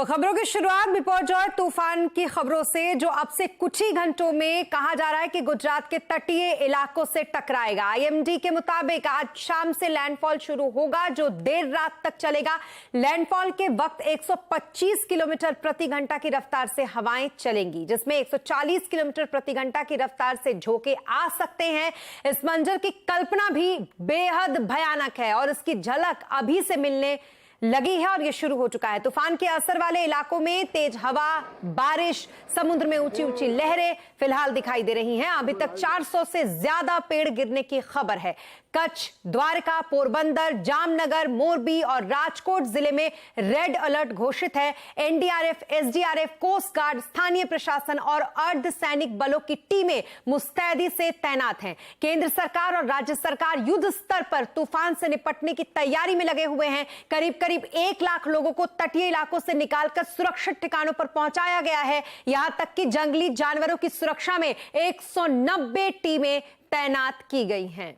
और खबरों की शुरुआत बिपरजॉय तूफान की खबरों से, जो अब से कुछ ही घंटों में कहा जा रहा है कि गुजरात के तटीय इलाकों से टकराएगा। आईएमडी के मुताबिक आज शाम से लैंडफॉल शुरू होगा, जो देर रात तक चलेगा। लैंडफॉल के वक्त 125 किलोमीटर प्रति घंटा की रफ्तार से हवाएं चलेंगी, जिसमें 140 किलोमीटर प्रति घंटा की रफ्तार से झोंके आ सकते हैं। इस मंजर की कल्पना भी बेहद भयानक है और इसकी झलक अभी से मिलने लगी है और ये शुरू हो चुका है। तूफान के असर वाले इलाकों में तेज हवा, बारिश, समुद्र में ऊंची ऊंची लहरें फिलहाल दिखाई दे रही हैं। अभी तक 400 से ज्यादा पेड़ गिरने की खबर है। कच्छ, द्वारका, पोरबंदर, जामनगर, मोरबी और राजकोट जिले में रेड अलर्ट घोषित है। एनडीआरएफ, एसडीआरएफ, कोस्ट गार्ड, स्थानीय प्रशासन और अर्धसैनिक बलों की टीमें मुस्तैदी से तैनात हैं। केंद्र सरकार और राज्य सरकार युद्ध स्तर पर तूफान से निपटने की तैयारी में लगे हुए हैं। करीब 1 लाख लोगों को तटीय इलाकों से निकालकर सुरक्षित ठिकानों पर पहुंचाया गया है। यहां तक कि जंगली जानवरों की सुरक्षा में 190 टीमें तैनात की गई हैं।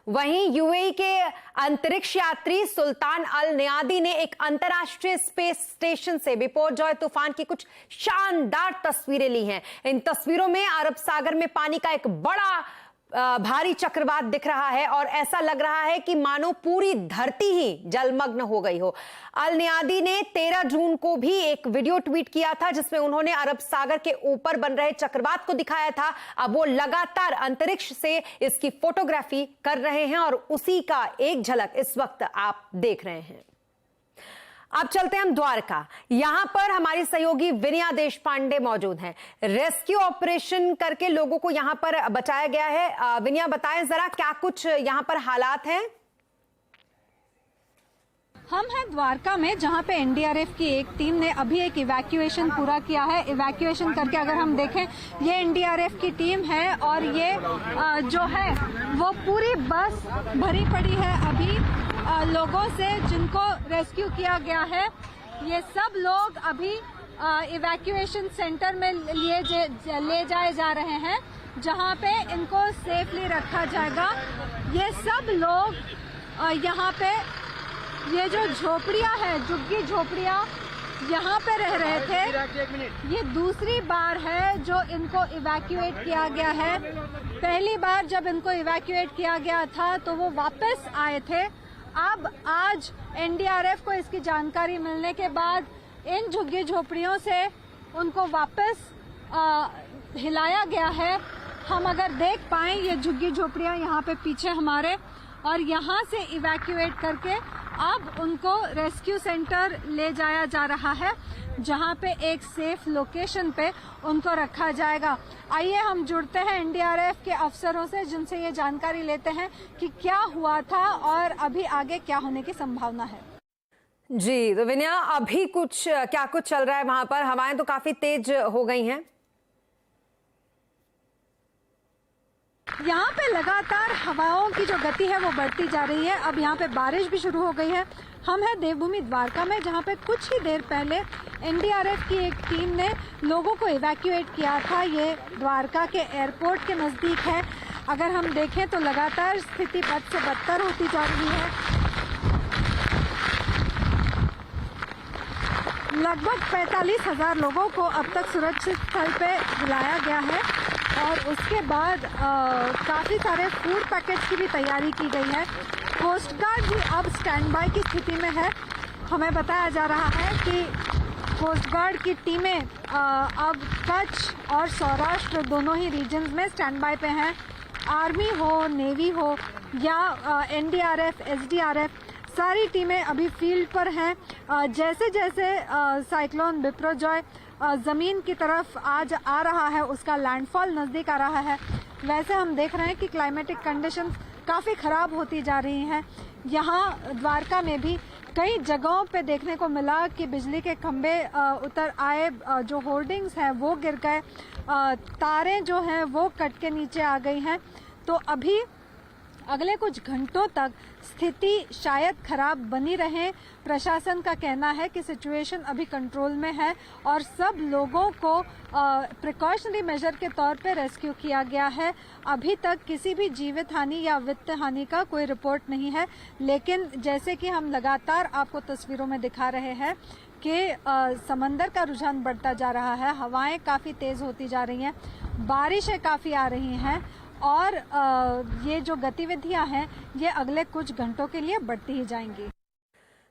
वहीं यूएई के अंतरिक्ष यात्री सुल्तान अल नयादी ने एक अंतर्राष्ट्रीय स्पेस स्टेशन से बिपरजॉय तूफान की कुछ शानदार तस्वीरें ली हैं। इन तस्वीरों में अरब सागर में पानी का एक बड़ा भारी चक्रवात दिख रहा है और ऐसा लग रहा है कि मानो पूरी धरती ही जलमग्न हो गई हो। अल नयादी ने 13 जून को भी एक वीडियो ट्वीट किया था, जिसमें उन्होंने अरब सागर के ऊपर बन रहे चक्रवात को दिखाया था। अब वो लगातार अंतरिक्ष से इसकी फोटोग्राफी कर रहे हैं और उसी का एक झलक इस वक्त आप देख रहे हैं। अब चलते हैं हम द्वारका। यहां पर हमारी सहयोगी विनया देशपांडे मौजूद हैं। रेस्क्यू ऑपरेशन करके लोगों को यहां पर बचाया गया है। विनया, बताएं जरा क्या कुछ यहां पर हालात हैं। हम हैं द्वारका में, जहां पे एनडीआरएफ की एक टीम ने अभी एक इवैक्यूएशन पूरा किया है। इवैक्यूएशन करके अगर हम देखें, ये एनडीआरएफ की टीम है और ये जो है वो पूरी बस भरी पड़ी है अभी लोगों से जिनको रेस्क्यू किया गया है। ये सब लोग अभी इवैक्यूएशन सेंटर में ले जाए जा रहे हैं, जहां पे इनको सेफली रखा जाएगा। ये सब लोग यहाँ पे, ये जो झोपड़ियां है, झुग्गी झोपड़ियां, यहाँ पे रह रहे थे। ये दूसरी बार है जो इनको इवैक्यूएट किया गया है। पहली बार जब इनको इवैक्यूएट किया गया था तो वो वापस आए थे। अब आज एनडीआरएफ को इसकी जानकारी मिलने के बाद इन झुग्गी झोपड़ियों से उनको वापस हिलाया गया है। हम अगर देख पाएं, ये झुग्गी झोपड़ियां यहाँ पे पीछे हमारे, और यहाँ से इवैक्यूएट करके अब उनको रेस्क्यू सेंटर ले जाया जा रहा है, जहां पे एक सेफ लोकेशन पे उनको रखा जाएगा। आइए हम जुड़ते हैं एनडीआरएफ के अफसरों से, जिनसे ये जानकारी लेते हैं कि क्या हुआ था और अभी आगे क्या होने की संभावना है। जी, तो विनया, अभी क्या कुछ चल रहा है वहां पर? हवाएं तो काफी तेज हो गई हैं। यहाँ पे लगातार हवाओं की जो गति है वो बढ़ती जा रही है। अब यहाँ पे बारिश भी शुरू हो गई है। हम हैं देवभूमि द्वारका में, जहाँ पे कुछ ही देर पहले एनडीआरएफ की एक टीम ने लोगों को इवैक्यूएट किया था। ये द्वारका के एयरपोर्ट के नजदीक है। अगर हम देखें तो लगातार स्थिति बद से बदतर होती जा रही है। लगभग 45,000 लोगों को अब तक सुरक्षित स्थल पे बुलाया गया है और उसके बाद काफ़ी सारे फूड पैकेट्स की भी तैयारी की गई है। कोस्ट गार्ड भी अब स्टैंड बाय की स्थिति में है। हमें बताया जा रहा है कि कोस्ट गार्ड की टीमें अब कच्छ और सौराष्ट्र दोनों ही रीजन्स में स्टैंड बाय पे हैं। आर्मी हो, नेवी हो या एनडीआरएफ, एसडीआरएफ, सारी टीमें अभी फील्ड पर हैं। जैसे जैसे साइक्लोन बिपरजॉय जमीन की तरफ आज आ रहा है, उसका लैंडफॉल नजदीक आ रहा है, वैसे हम देख रहे हैं कि क्लाइमेटिक कंडीशंस काफी खराब होती जा रही हैं। यहाँ द्वारका में भी कई जगहों पे देखने को मिला कि बिजली के खंभे उतर आए, जो होर्डिंग्स हैं वो गिर गए, तारें जो हैं वो कट के नीचे आ गई हैं। तो अभी अगले कुछ घंटों तक स्थिति शायद खराब बनी रहे। प्रशासन का कहना है कि सिचुएशन अभी कंट्रोल में है और सब लोगों को प्रिकॉशनरी मेजर के तौर पे रेस्क्यू किया गया है। अभी तक किसी भी जीवित हानि या वित्त हानि का कोई रिपोर्ट नहीं है, लेकिन जैसे कि हम लगातार आपको तस्वीरों में दिखा रहे हैं कि समंदर का रुझान बढ़ता जा रहा है, हवाएं काफ़ी तेज़ होती जा रही हैं, बारिशें काफ़ी आ रही हैं और ये जो गतिविधियां हैं ये अगले कुछ घंटों के लिए बढ़ती ही जाएंगी।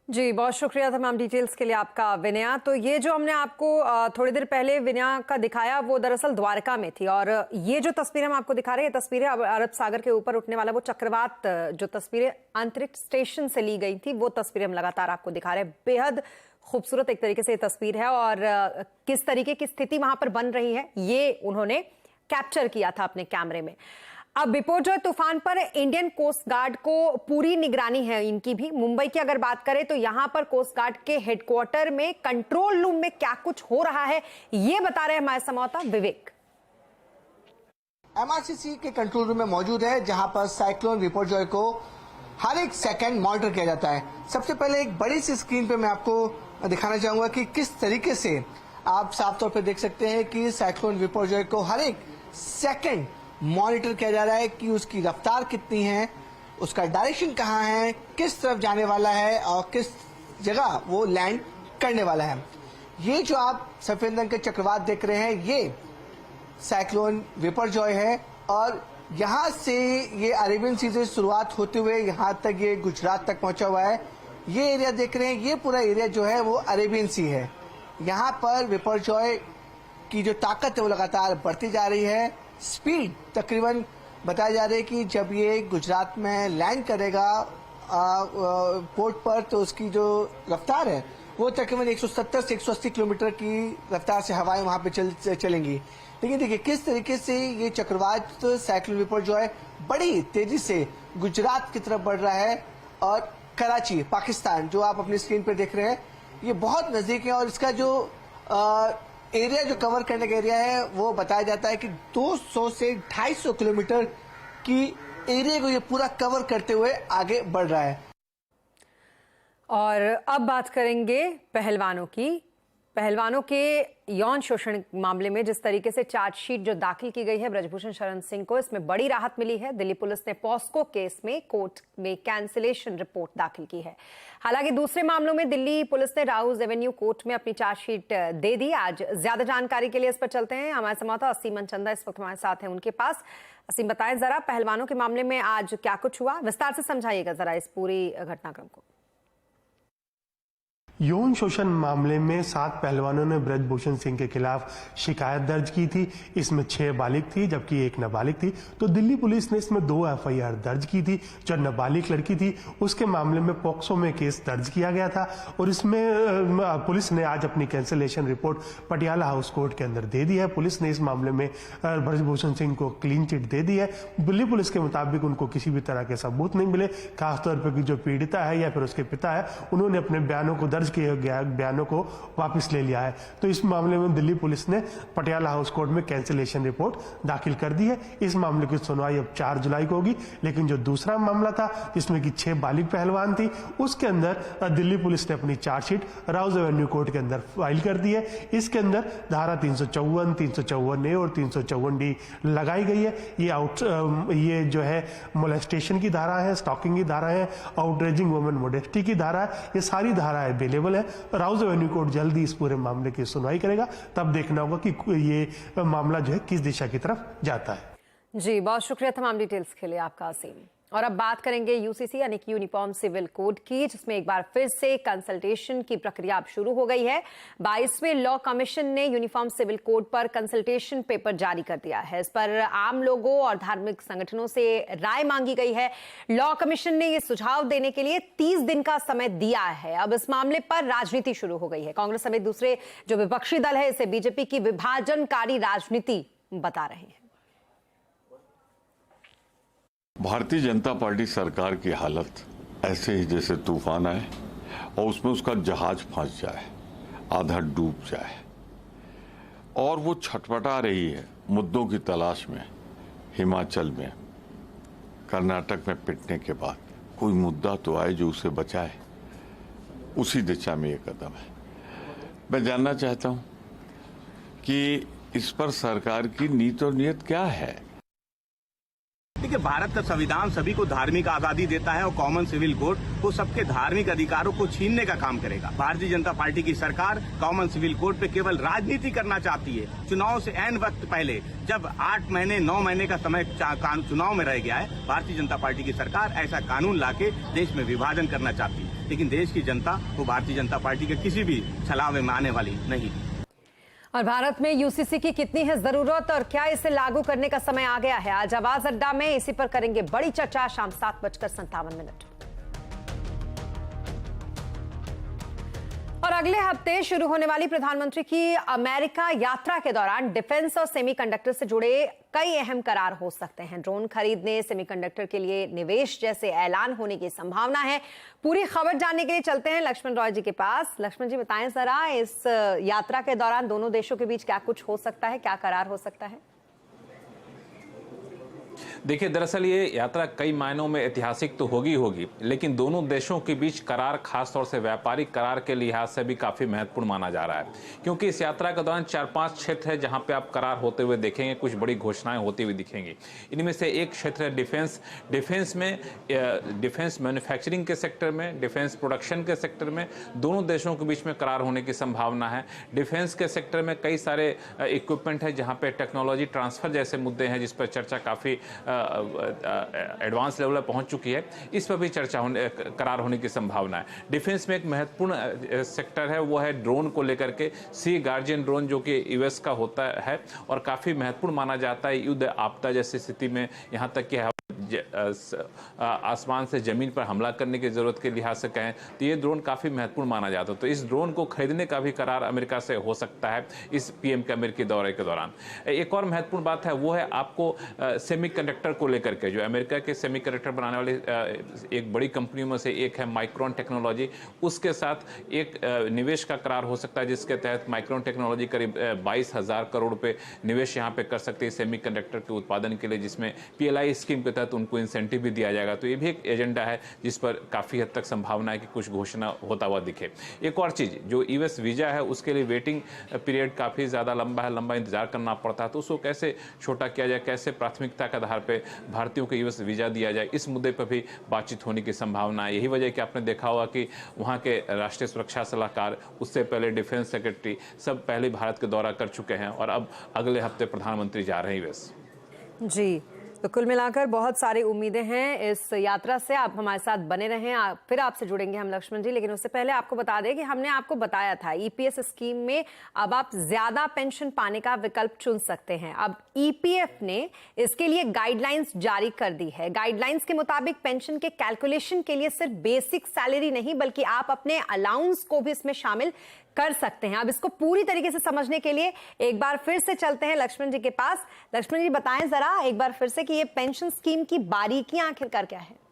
जी, बहुत शुक्रिया तमाम डिटेल्स के लिए आपका विनया। तो ये जो हमने आपको थोड़ी देर पहले विनया का दिखाया वो दरअसल द्वारका में थी, और ये जो तस्वीरें हम आपको दिखा रहे हैं, तस्वीरें अरब सागर के ऊपर उठने वाला वो चक्रवात, जो तस्वीरें अंतरिक्ष स्टेशन से ली गई थी, वो तस्वीरें हम लगातार आपको दिखा रहे हैं। बेहद खूबसूरत एक तरीके से ये तस्वीर है, और किस तरीके की स्थिति वहां पर बन रही है ये उन्होंने कैप्चर किया था अपने कैमरे में। अब बिपोरजॉय तूफान पर इंडियन कोस्ट गार्ड को पूरी निगरानी है इनकी भी। मुंबई की अगर बात करें तो यहां पर कोस्ट गार्ड के हेडक्वार्टर में कंट्रोल रूम में क्या कुछ हो रहा है ये बता रहे हैं हमारे संवाददाता विवेक। एमआरसीसी के कंट्रोल रूम में मौजूद है, जहां पर साइक्लोन बिपोरजॉय को हर एक सेकंड मॉनिटर किया जाता है। सबसे पहले एक बड़ी सी स्क्रीन पे मैं आपको दिखाना चाहूंगा कि किस तरीके से आप साफ तौर पे देख सकते हैं कि साइक्लोन बिपोरजॉय को हर एक सेकंड मॉनिटर किया जा रहा है कि उसकी रफ्तार कितनी है, उसका डायरेक्शन कहाँ है, किस तरफ जाने वाला है और किस जगह वो लैंड करने वाला है। ये जो आप सफेद रंग के चक्रवात देख रहे हैं ये साइक्लोन बिपोरजॉय है, और यहाँ से ये अरेबियन सी से शुरुआत होते हुए यहाँ तक ये गुजरात तक पहुंचा हुआ है। ये एरिया देख रहे हैं, ये पूरा एरिया जो है वो अरेबियन सी है। यहाँ पर बिपोरजॉय की जो ताकत है वो लगातार बढ़ती जा रही है। स्पीड तकरीबन बताया जा रहा है कि जब ये गुजरात में लैंड करेगा पोर्ट पर तो उसकी जो रफ्तार है वो तकरीबन 170 से 180 किलोमीटर की रफ्तार से हवाएं वहां पे चलेंगी। लेकिन देखिए किस तरीके से ये चक्रवात साइक्लोन बिपोरजॉय बड़ी तेजी से गुजरात की तरफ बढ़ रहा है, और कराची पाकिस्तान जो आप अपनी स्क्रीन पर देख रहे हैं ये बहुत नजदीक है, और इसका जो एरिया जो कवर करने का एरिया है वो बताया जाता है कि 200 से 250 किलोमीटर की एरिया को ये पूरा कवर करते हुए आगे बढ़ रहा है। और अब बात करेंगे पहलवानों की। पहलवानों के यौन शोषण मामले में जिस तरीके से चार्जशीट जो दाखिल की गई है ब्रजभूषण शरण सिंह को, इसमें बड़ी राहत मिली है। दिल्ली पुलिस ने पॉस्को केस में कोर्ट में कैंसिलेशन रिपोर्ट दाखिल की है। हालांकि दूसरे मामलों में दिल्ली पुलिस ने राउज एवेन्यू कोर्ट में अपनी चार्जशीट दे दी। आज ज्यादा जानकारी के लिए इस पर चलते हैं, हमारे संवाददाता असीम मनचंदा इस वक्त हमारे साथ हैं उनके पास। असीम, बताएं जरा पहलवानों के मामले में आज क्या कुछ हुआ, विस्तार से समझाइएगा जरा इस पूरी घटनाक्रम को। यौन शोषण मामले में 7 पहलवानों ने ब्रजभूषण सिंह के खिलाफ शिकायत दर्ज की थी। इसमें 6 बालिग थी जबकि 1 नाबालिग थी। तो दिल्ली पुलिस ने इसमें 2 एफआईआर दर्ज की थी। जो नाबालिग लड़की थी उसके मामले में पॉक्सो में केस दर्ज किया गया था, और इसमें पुलिस ने आज अपनी cancellation report Patiala house court के अंदर दे दी है। पुलिस ने इस मामले में ब्रजभूषण सिंह को क्लीन चिट दे दी है। दिल्ली पुलिस के मुताबिक उनको किसी भी तरह के सबूत नहीं मिले, खासतौर पर जो पीड़िता है या फिर उसके पिता है उन्होंने अपने बयानों को दर्ज किए गया बयानों को वापस ले लिया है। तो इस मामले में दिल्ली पुलिस ने पटियाला हाउस कोर्ट में कैंसिलेशन रिपोर्ट दाखिल कर दी है। इस मामले की सुनवाई अब 4 जुलाई को होगी। लेकिन जो दूसरा मामला था जिसमें कि 6 बालिग पहलवान थी, उसके अंदर दिल्ली पुलिस ने अपनी चार्जशीट राउज एवेन्यू कोर्ट के अंदर फाइल कर दी है। इसके अंदर धारा 354, 354A और 354D लगाई गई है। ये जो है मोलेस्टेशन की धारा है, स्टॉकिंग की धारा है, आउटरेजिंग वुमेन मोडेस्टी की धारा है। ये सारी धाराएं अवेलेबल है। राउज एवेन्यू कोर्ट जल्दी इस पूरे मामले की सुनवाई करेगा, तब देखना होगा कि ये मामला जो है किस दिशा की तरफ जाता है। जी, बहुत शुक्रिया तमाम डिटेल्स के लिए आपका असीम। और अब बात करेंगे यूसीसी यानी कि यूनिफॉर्म सिविल कोड की, जिसमें एक बार फिर से कंसल्टेशन की प्रक्रिया अब शुरू हो गई है। 22वें लॉ कमीशन ने यूनिफॉर्म सिविल कोड पर कंसल्टेशन पेपर जारी कर दिया है। इस पर आम लोगों और धार्मिक संगठनों से राय मांगी गई है। लॉ कमीशन ने ये सुझाव देने के लिए 30 दिन का समय दिया है। अब इस मामले पर राजनीति शुरू हो गई है। कांग्रेस समेत दूसरे जो विपक्षी दल है इसे बीजेपी की विभाजनकारी राजनीति बता रहे हैं। भारतीय जनता पार्टी सरकार की हालत ऐसे ही जैसे तूफान आए और उसमें उसका जहाज फंस जाए, आधा डूब जाए, और वो छटपटा रही है मुद्दों की तलाश में। हिमाचल में, कर्नाटक में पिटने के बाद कोई मुद्दा तो आए जो उसे बचाए, उसी दिशा में ये कदम है। मैं जानना चाहता हूं कि इस पर सरकार की नीति और नीयत क्या है। देखिए, भारत का संविधान सभी को धार्मिक आजादी देता है और कॉमन सिविल कोड वो सबके धार्मिक अधिकारों को छीनने का काम करेगा। भारतीय जनता पार्टी की सरकार कॉमन सिविल कोड पे केवल राजनीति करना चाहती है। चुनाव से ऐन वक्त पहले, जब 8 महीने 9 महीने का समय चुनाव में रह गया है, भारतीय जनता पार्टी की सरकार ऐसा कानून लाके देश में विभाजन करना चाहती है। लेकिन देश की जनता वो भारतीय जनता पार्टी के किसी भी छलावे में आने वाली नहीं। और भारत में यूसीसी की कितनी है जरूरत और क्या इसे लागू करने का समय आ गया है? आज आवाज अड्डा में इसी पर करेंगे बड़ी चर्चा। शाम 7:57। और अगले हफ्ते शुरू होने वाली प्रधानमंत्री की अमेरिका यात्रा के दौरान डिफेंस और सेमीकंडक्टर से जुड़े कई अहम करार हो सकते हैं। ड्रोन खरीदने, सेमीकंडक्टर के लिए निवेश जैसे ऐलान होने की संभावना है। पूरी खबर जानने के लिए चलते हैं लक्ष्मण रॉय जी के पास। लक्ष्मण जी, बताएं जरा, इस यात्रा के दौरान दोनों देशों के बीच क्या कुछ हो सकता है, क्या करार हो सकता है? देखिए, दरअसल ये यात्रा कई मायनों में ऐतिहासिक तो होगी, लेकिन दोनों देशों के बीच करार, खासतौर से व्यापारिक करार के लिहाज से भी काफी महत्वपूर्ण माना जा रहा है, क्योंकि इस यात्रा के दौरान 4-5 क्षेत्र है जहां पे आप करार होते हुए देखेंगे, कुछ बड़ी घोषणाएं होती हुई दिखेंगी। इनमें से एक क्षेत्र है डिफेंस में, डिफेंस मैन्युफैक्चरिंग के सेक्टर में, डिफेंस प्रोडक्शन के सेक्टर में दोनों देशों के बीच में करार होने की संभावना है। डिफेंस के सेक्टर में कई सारे इक्विपमेंट है जहां पे टेक्नोलॉजी ट्रांसफर जैसे मुद्दे हैं जिस पर चर्चा काफी एडवांस लेवल पर पहुंच चुकी है। इस पर भी करार होने की संभावना है। डिफेंस में एक महत्वपूर्ण सेक्टर है, वो है ड्रोन को लेकर के। सी गार्जियन ड्रोन जो कि यूएस का होता है और काफी महत्वपूर्ण माना जाता है युद्ध आपदा जैसी स्थिति में, यहां तक कि आसमान से जमीन पर हमला करने की जरूरत के लिहाज से कहें तो ये ड्रोन काफी महत्वपूर्ण माना जाता है। तो इस ड्रोन को खरीदने का भी करार अमेरिका से हो सकता है इस पीएम के अमेरिकी दौरे के दौरान। एक और महत्वपूर्ण बात है, वो है आपको सेमीकंडक्टर को लेकर के, जो अमेरिका के सेमीकंडक्टर बनाने वाली एक बड़ी कंपनियों में से एक है माइक्रोन टेक्नोलॉजी, उसके साथ एक निवेश का करार हो सकता है जिसके तहत माइक्रोन टेक्नोलॉजी करीब 22,000 करोड़ रुपए निवेश यहाँ पे कर सकती है सेमीकंडक्टर के उत्पादन के लिए, जिसमें PLI स्कीम के तहत उनको इंसेंटिव भी दिया जाएगा। तो ये भी एक एजेंडा है जिस पर काफी हद तक संभावना है कि कुछ घोषणा होता हुआ दिखे। एक और चीज, जो यूएस वीजा है उसके लिए वेटिंग पीरियड काफी ज्यादा लंबा है, लंबा इंतजार करना पड़ता है, तो उसको कैसे छोटा किया जाए, कैसे प्राथमिकता के आधार पर भारतीयों को यूएस वीजा दिया जाए, इस मुद्दे पर भी बातचीत होने की संभावना है। यही वजह कि आपने देखा होगा कि वहां के राष्ट्रीय सुरक्षा सलाहकार, उससे पहले डिफेंस सेक्रेटरी, सब पहले भारत का दौरा कर चुके हैं और अब अगले हफ्ते प्रधानमंत्री जा रहे हैं यूएस। जी, तो कुल मिलाकर बहुत सारी उम्मीदें हैं इस यात्रा से। आप हमारे साथ बने रहें, फिर आपसे जुड़ेंगे हम लक्ष्मण जी। लेकिन उससे पहले आपको बता दें कि हमने आपको बताया था ईपीएस स्कीम में अब आप ज्यादा पेंशन पाने का विकल्प चुन सकते हैं। अब ईपीएफ ने इसके लिए गाइडलाइंस जारी कर दी है। गाइडलाइंस के मुताबिक पेंशन के कैलकुलेशन के लिए सिर्फ बेसिक सैलरी नहीं बल्कि आप अपने अलाउंस को भी इसमें शामिल कर सकते हैं। अब इसको पूरी तरीके से समझने के लिए एक बार फिर से चलते हैं लक्ष्मण जी के पास। लक्ष्मण जी, बताएं जरा एक बार फिर से कि ये पेंशन स्कीम की बारीकियां आखिरकार क्या है?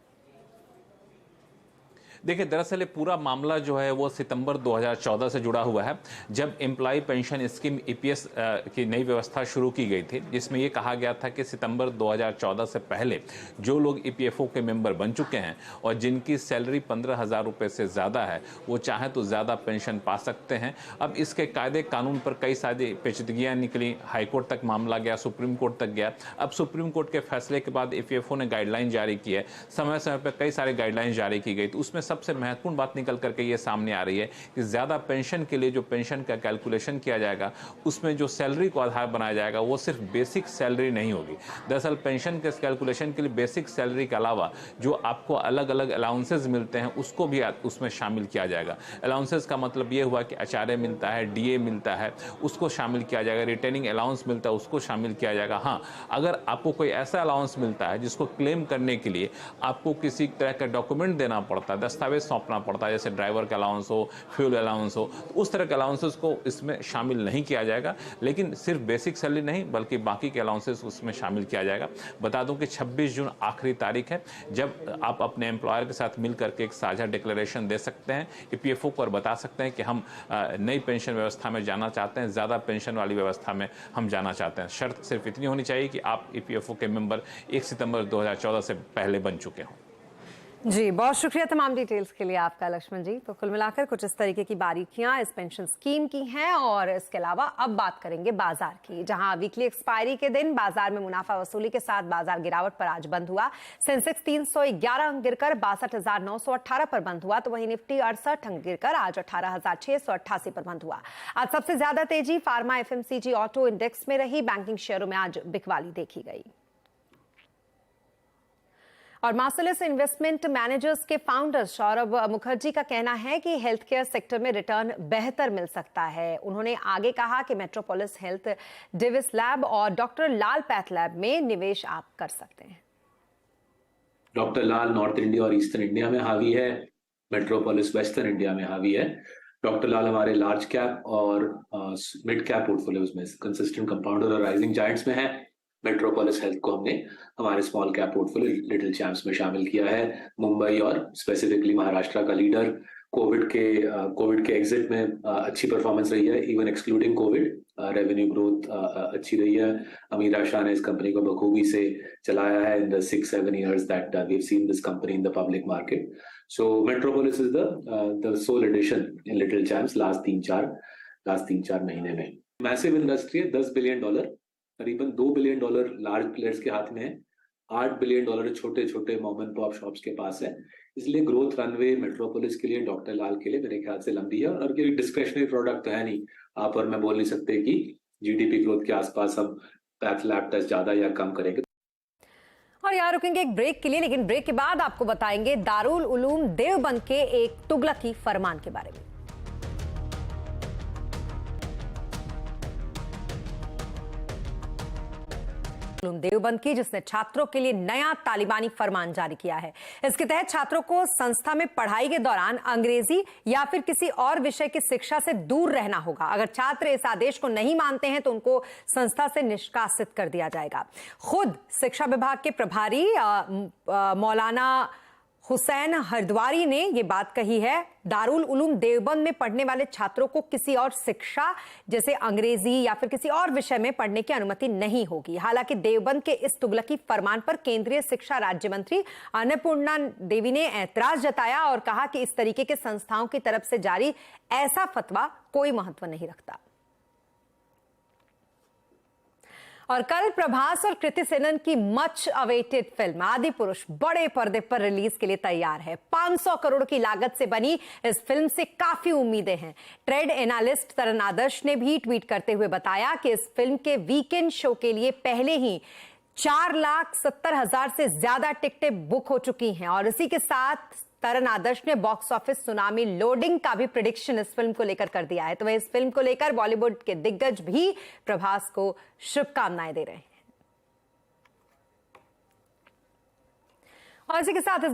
देखिए, दरअसल ये पूरा मामला जो है वो सितंबर 2014 से जुड़ा हुआ है, जब एम्प्लॉय पेंशन स्कीम ईपीएस की नई व्यवस्था शुरू की गई थी, जिसमें ये कहा गया था कि सितंबर 2014 से पहले जो लोग ईपीएफओ के मेंबर बन चुके हैं और जिनकी सैलरी 15,000 रुपये से ज़्यादा है, वो चाहे तो ज़्यादा पेंशन पा सकते हैं। अब इसके कायदे कानून पर कई सारी पेचीदगियाँ निकली, हाईकोर्ट तक मामला गया, सुप्रीम कोर्ट तक गया। अब सुप्रीम कोर्ट के फैसले के बाद ईपीएफओ ने गाइडलाइन जारी की है, समय समय पर कई सारी गाइडलाइन जारी की गई। तो उसमें सबसे महत्वपूर्ण बात निकल करके ये सामने आ रही है कि ज्यादा पेंशन के लिए जो पेंशन का कैलकुलेशन किया जाएगा, उसमें जो सैलरी को आधार बनाया जाएगा वो सिर्फ बेसिक सैलरी नहीं होगी। दरअसल पेंशन के कैलकुलेशन के लिए बेसिक सैलरी के अलावा जो आपको अलग अलग अलाउंसेस मिलते हैं उसको भी उसमें शामिल किया जाएगा। अलाउंसेस का मतलब ये हुआ कि एचआरए मिलता है, डीए मिलता है, उसको शामिल किया जाएगा, रिटेनिंग अलाउंस मिलता है उसको शामिल किया जाएगा। हाँ, अगर आपको कोई ऐसा अलाउंस मिलता है जिसको क्लेम करने के लिए आपको किसी तरह का डॉक्यूमेंट देना पड़ता है, दस्तावेज सौंपना पड़ता है, जैसे ड्राइवर का अलाउंस हो, फ्यूल अलाउंस हो, तो उस तरह के अलाउंसेस को इसमें शामिल नहीं किया जाएगा। लेकिन सिर्फ बेसिक सैलरी नहीं बल्कि बाकी के अलाउंसेस उसमें शामिल किया जाएगा। बता दूं कि 26 जून आखिरी तारीख है जब आप अपने एम्प्लॉयर के साथ मिलकर के एक साझा डिक्लेरेशन दे सकते हैं ईपीएफओ को और बता सकते हैं कि हम नई पेंशन व्यवस्था में जाना चाहते हैं, ज़्यादा पेंशन वाली व्यवस्था में हम जाना चाहते हैं। शर्त सिर्फ इतनी होनी चाहिए कि आप ईपीएफओ के मेंबर 1 सितंबर 2014 से पहले बन चुके हों। जी, बहुत शुक्रिया तमाम डिटेल्स के लिए आपका लक्ष्मण जी। तो कुल मिलाकर कुछ इस तरीके की बारीकियां इस पेंशन स्कीम की हैं। और इसके अलावा अब बात करेंगे बाजार की, जहां वीकली एक्सपायरी के दिन बाजार में मुनाफा वसूली के साथ बाजार गिरावट पर आज बंद हुआ। सेंसेक्स 311 अंक गिरकर 62,918 पर बंद हुआ, तो वहीं निफ्टी 68 अंक गिरकर आज 18,688 पर बंद हुआ। आज सबसे ज्यादा तेजी फार्मा, एफएमसीजी, ऑटो इंडेक्स में रही। बैंकिंग शेयरों में आज बिकवाली देखी गई। और मार्सेलस इन्वेस्टमेंट मैनेजर्स के फाउंडर सौरभ मुखर्जी का कहना है कि हेल्थ केयर सेक्टर में रिटर्न बेहतर मिल सकता है। उन्होंने आगे कहा कि मेट्रोपोलिस हेल्थ, डेविस लैब और डॉक्टर लाल पैथ लैब में निवेश आप कर सकते हैं। डॉक्टर लाल नॉर्थ इंडिया और ईस्टर्न इंडिया में हावी है, मेट्रोपोलिस वेस्टर्न इंडिया में हावी है। डॉक्टर लाल हमारे लार्ज कैप और मिड कैप पोर्टफोलियोज में कंसिस्टेंट कंपाउंडर और राइजिंग जायंट्स में है। मेट्रोपोलिस हेल्थ को हमने हमारे small cap portfolio little champs में शामिल किया है। मुंबई और स्पेसिफिकली महाराष्ट्र का लीडर, कोविड के एग्जिट में अच्छी परफॉर्मेंस रही है। Even excluding Covid revenue growth अच्छी रही है। अमीरा शाह ने इस कंपनी को बखूबी से चलाया है in the 6-7 years that we have seen this company in the public market. So Metropolis is the sole addition in Little Champs last 3-4 महीने में। मैसिव इंडस्ट्री है, $10 बिलियन, करीबन $2 बिलियन लार्ज प्लेयर्स के हाथ में है, $8 बिलियन छोटे छोटे मॉम एंड पॉप शॉप्स के पास है। इसलिए ग्रोथ रनवे मेट्रोपोलिस के लिए, डॉक्टर लाल के लिए मेरे ख्याल से लंबी है। और ये डिस्क्रिशनरी प्रोडक्ट तो है नहीं, आप और मैं बोल नहीं सकते कि जीडीपी ग्रोथ के आसपास हम पैथ लैब टेस्ट ज्यादा या कम करेंगे। और यहाँ रुकेंगे एक ब्रेक के लिए, लेकिन ब्रेक के बाद आपको बताएंगे दारुल उलूम देवबंद के एक तुगलकी फरमान के बारे में। देवबंद की, जिसने छात्रों के लिए नया तालिबानी फरमान जारी किया है। इसके तहत छात्रों को संस्था में पढ़ाई के दौरान अंग्रेजी या फिर किसी और विषय की शिक्षा से दूर रहना होगा। अगर छात्र इस आदेश को नहीं मानते हैं तो उनको संस्था से निष्कासित कर दिया जाएगा। खुद शिक्षा विभाग के प्रभारी मौलाना हुसैन हरद्वारी ने यह बात कही है। दारुल उलूम देवबंद में पढ़ने वाले छात्रों को किसी और शिक्षा जैसे अंग्रेजी या फिर किसी और विषय में पढ़ने की अनुमति नहीं होगी। हालांकि देवबंद के इस तुगलकी फरमान पर केंद्रीय शिक्षा राज्य मंत्री अन्नपूर्णा देवी ने ऐतराज जताया और कहा कि इस तरीके के संस्थाओं की तरफ से जारी ऐसा फतवा कोई महत्व नहीं रखता। और कल प्रभास और कृति सेनन की मच अवेटेड फिल्म आदिपुरुष बड़े पर्दे पर रिलीज के लिए तैयार है। 500 करोड़ की लागत से बनी इस फिल्म से काफी उम्मीदें हैं। ट्रेड एनालिस्ट तरन आदर्श ने भी ट्वीट करते हुए बताया कि इस फिल्म के वीकेंड शो के लिए पहले ही 4,70,000 से ज्यादा टिकटें बुक हो चुकी हैं। और इसी के साथ तरन आदर्श ने बॉक्स ऑफिस सुनामी लोडिंग का भी प्रेडिक्शन इस फिल्म को लेकर कर दिया है। तो वह इस फिल्म को लेकर बॉलीवुड के दिग्गज भी प्रभास को शुभकामनाएं दे रहे हैं। और इसी के साथ इस